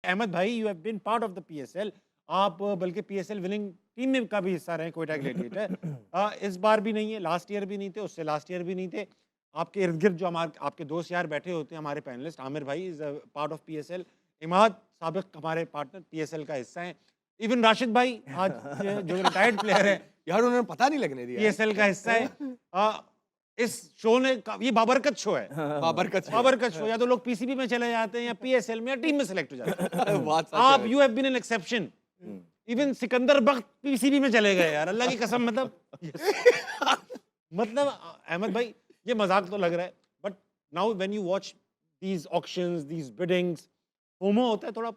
अहमद भाई, you have been part of the PSL. आप बल्कि पीएसएल विनिंग टीम में का भी हिस्सा रहे कोयटा ग्लैडिएटर। इस बार भी नहीं है, लास्ट ईयर भी नहीं थे, उससे लास्ट ईयर भी नहीं थे। आपके इर्द गिर्द जो हमारे आपके दोस्त यार बैठे होते हैं, हमारे पैनलिस्ट, आमिर भाई is part of PSL, Imad साबिक हमारे पार्टनर पीएसएल का हिस्सा हैं, इवन राशिद भाई आज जो रिटायर्ड प्लेयर है यार उन्होंने पता नहीं लगने दिया पीएसएल का हिस्सा है। इस शो ने ये बाबरकत शो है, बाबरकत शो। या तो लोग पीसीबी में चले जाते हैं या पीएसएल में या टीम में सेलेक्ट हो जाते हैं। आप you have been an exception. Even Sikandar Bakht PCB में चले गए यार, अल्लाह की कसम। मतलब अहमद भाई ये मजाक तो लग रहा है, but now when you watch these auctions, these beadings, FOMO होता है थोड़ा,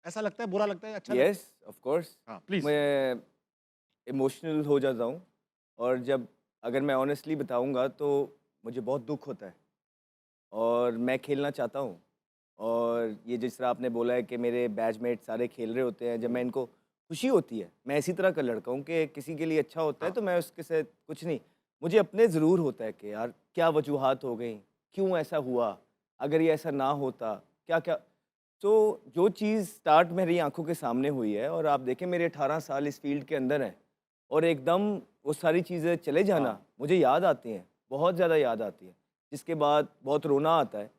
ऐसा लगता है, बुरा लगता है, अच्छा? Yes of course. हाँ प्लीज। मैं इमोशनल हो जाता हूँ, और जब अगर मैं ऑनेस्टली बताऊँगा तो मुझे बहुत दुख होता है, और मैं खेलना चाहता हूँ। और ये जिस तरह आपने बोला है कि मेरे बैचमेट सारे खेल रहे होते हैं, जब मैं इनको खुशी होती है, मैं इसी तरह का लड़का हूँ कि किसी के लिए अच्छा होता है तो मैं उसके साथ कुछ नहीं, मुझे अपने ज़रूर होता है कि यार क्या वजूहात हो गई, क्यों ऐसा हुआ, अगर ये ऐसा ना होता क्या क्या। तो जो चीज़ स्टार्ट मेरी आंखों के सामने हुई है, और आप देखें मेरे 18 साल इस फील्ड के अंदर हैं, और एकदम वो सारी चीज़ें चले जाना मुझे याद आती हैं, बहुत ज़्यादा याद आती है, जिसके बाद बहुत रोना आता है।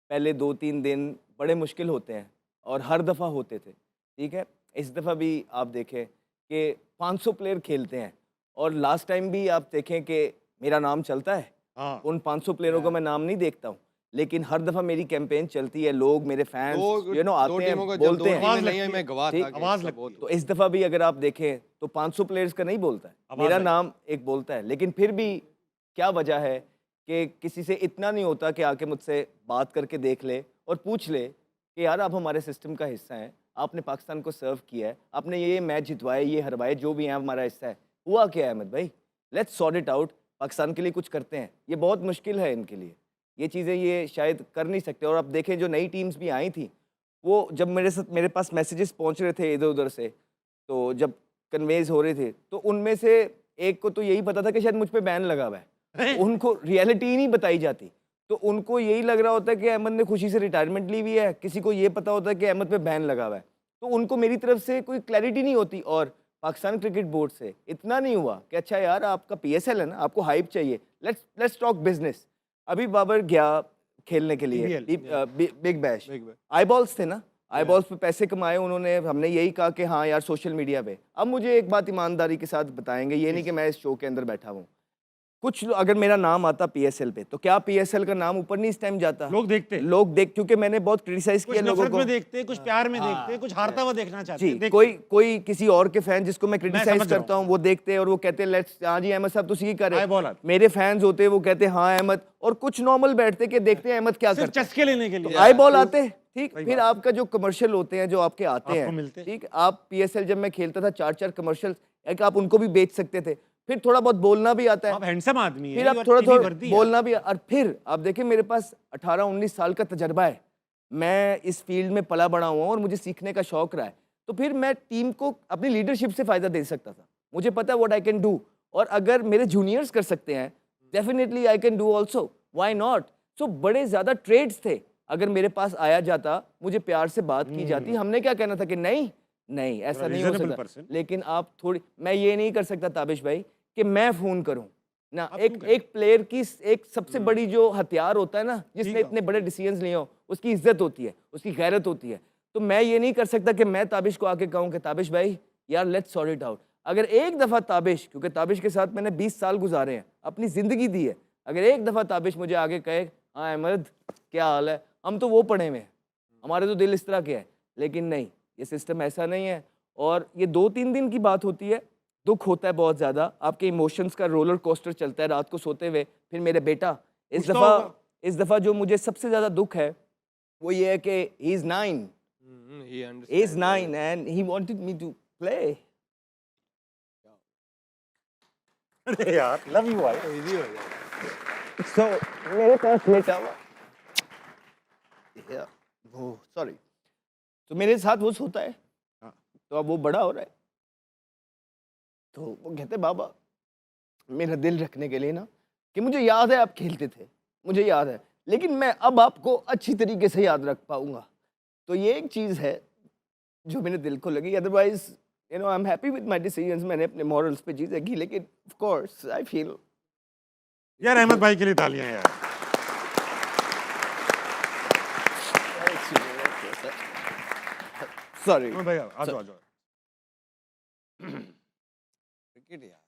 पहले 2-3 दिन बड़े मुश्किल होते हैं, और हर दफ़ा होते थे, ठीक है। इस दफ़ा भी आप देखें कि 500 प्लेयर खेलते हैं, और लास्ट टाइम भी आप देखें कि मेरा नाम चलता है। उन 500 प्लेयरों का मैं नाम नहीं देखता हूँ, लेकिन हर दफ़ा मेरी कैंपेन चलती है, लोग मेरे फैंस आते हैं, बोलते हैं, तो इस दफ़ा भी अगर आप देखें तो 500 प्लेयर्स का नहीं बोलता है, मेरा नाम एक बोलता है। लेकिन फिर भी क्या वजह है कि किसी से इतना नहीं होता कि आके मुझसे बात करके देख ले और पूछ ले कि यार आप हमारे सिस्टम का हिस्सा हैं, आपने पाकिस्तान को सर्व किया है, आपने ये मैच जितवाए, ये हरवाए, जो भी है हमारा हिस्सा है। हुआ क्या है अहमद भाई, let's sort it out, Pakistan के लिए कुछ करते हैं। ये बहुत मुश्किल है इनके लिए, ये चीज़ें ये शायद कर नहीं सकते। और आप देखें जो नई टीम्स भी आई थी, वो जब मेरे पास मैसेजेस पहुंच रहे थे इधर उधर से, तो जब कन्वेज हो रहे थे, तो उनमें से एक को तो यही पता था कि शायद मुझ पे बैन लगा हुआ है, उनको रियलिटी ही नहीं बताई जाती, तो उनको यही लग रहा होता है कि अहमद ने खुशी से रिटायरमेंट ली हुई है, किसी को ये पता होता है कि अहमद पे बैन लगा हुआ है, तो उनको मेरी तरफ से कोई क्लैरिटी नहीं होती। और पाकिस्तान क्रिकेट बोर्ड से इतना नहीं हुआ कि अच्छा यार आपका पीएसएल है ना, आपको हाइप चाहिए, लेट्स टॉक बिजनेस। अभी बाबर गया खेलने के लिए बिग बैश, आई बॉल्स थे ना, आई बॉल्स पे पैसे कमाए उन्होंने, हमने यही कहा कि हाँ यार सोशल मीडिया पे। अब मुझे एक बात ईमानदारी के साथ बताएंगे, ये नहीं कि मैं इस शो के अंदर बैठा हूँ, कुछ अगर मेरा नाम आता पीएसएल पे, तो क्या पीएसएल का नाम ऊपर नहीं इस टाइम जाता? लोग देखते, क्योंकि मैंने बहुत क्रिटिसाइज किया लोगों को, में देखते, कुछ प्यार में देखते, कुछ हारता हुआ देखना चाहते हैं। कोई किसी और के फैन जिसको मैं क्रिटिसाइज करता हूँ वो देखते हैं और वो कहते हैं लेट्स, हाँ जी अहमद साहब तो सही कर रहे हैं। मेरे फैंस होते हैं वो कहते हैं हाँ अहमद, और कुछ नॉर्मल बैठते कि देखते हैं अहमद क्या करते हैं, चस्के लेने के लिए आई बॉल आते, ठीक। फिर आपका जो कमर्शियल होते हैं जो आपके आते हैं, ठीक, आप पीएसएल जब मैं खेलता था 4-4 कमर्शियल, एक आप उनको भी बेच सकते थे, फिर थोड़ा बहुत बोलना भी आता है, आप हैंडसम आदमी हैं, फिर आप थोड़ा बोलना भी, और फिर आप देखें मेरे पास 18-19 साल का तजर्बा है, मैं इस फील्ड में पला बड़ा हुआ और मुझे सीखने का शौक रहा है, तो फिर मैं टीम को अपनी लीडरशिप से फायदा दे सकता था, मुझे पता है व्हाट आई कैन डू, और अगर मेरे जूनियर्स कर सकते हैं definitely I can do also, why not. So बड़े ज्यादा ट्रेड्स थे, अगर मेरे पास आया जाता, मुझे प्यार से बात की जाती, हमने क्या कहना था कि नहीं ऐसा नहीं हो सकता, लेकिन आप थोड़ी, मैं ये नहीं कर सकता ताबिश भाई कि मैं फोन करूं ना, एक प्लेयर की एक सबसे बड़ी जो हथियार होता है ना, जिसने इतने बड़े डिसीजंस लिए हो, उसकी इज्जत होती है, उसकी गैरत होती है, तो मैं ये नहीं कर सकता कि मैं ताबिश को आके कहूं कि ताबिश भाई यार लेट्स सॉर्ट इट आउट। अगर एक दफा ताबिश, क्योंकि ताबिश के साथ मैंने 20 साल गुजारे हैं, अपनी जिंदगी दी है, अगर एक दफा ताबिश मुझे आगे कहे हाँ अहमद क्या हाल है, हम तो वो पढ़े हुए हैं, हमारे तो दिल इस तरह के हैं, लेकिन नहीं, ये सिस्टम ऐसा नहीं है। और ये 2-3 दिन की बात होती है, दुख होता है बहुत ज़्यादा, आपके इमोशंस का रोलर कोस्टर चलता है रात को सोते हुए। फिर मेरे बेटा इस दफ़ा जो मुझे सबसे ज़्यादा दुख है वो ये है कि he is 9 and he wanted me to play. अरे यार लव यू भाई, सो मेरे पास बेटा वो सॉरी, तो मेरे साथ वो सोता है, तो अब वो बड़ा हो रहा है, तो वो कहते बाबा मेरा दिल रखने के लिए ना, कि मुझे याद है आप खेलते थे, मुझे याद है, लेकिन मैं अब आपको अच्छी तरीके से याद रख पाऊंगा। तो ये एक चीज़ है जो मेरे दिल को लगी, otherwise you know I am happy with my decisions, मैंने अपने मॉरल्स पे चीजें की, लेकिन ऑफ कोर्स आई फील यार अहमद भाई के लिए तालियां यार। सॉरी अहमद भाई आ जाओ आ जाओ। क्रिकेट यार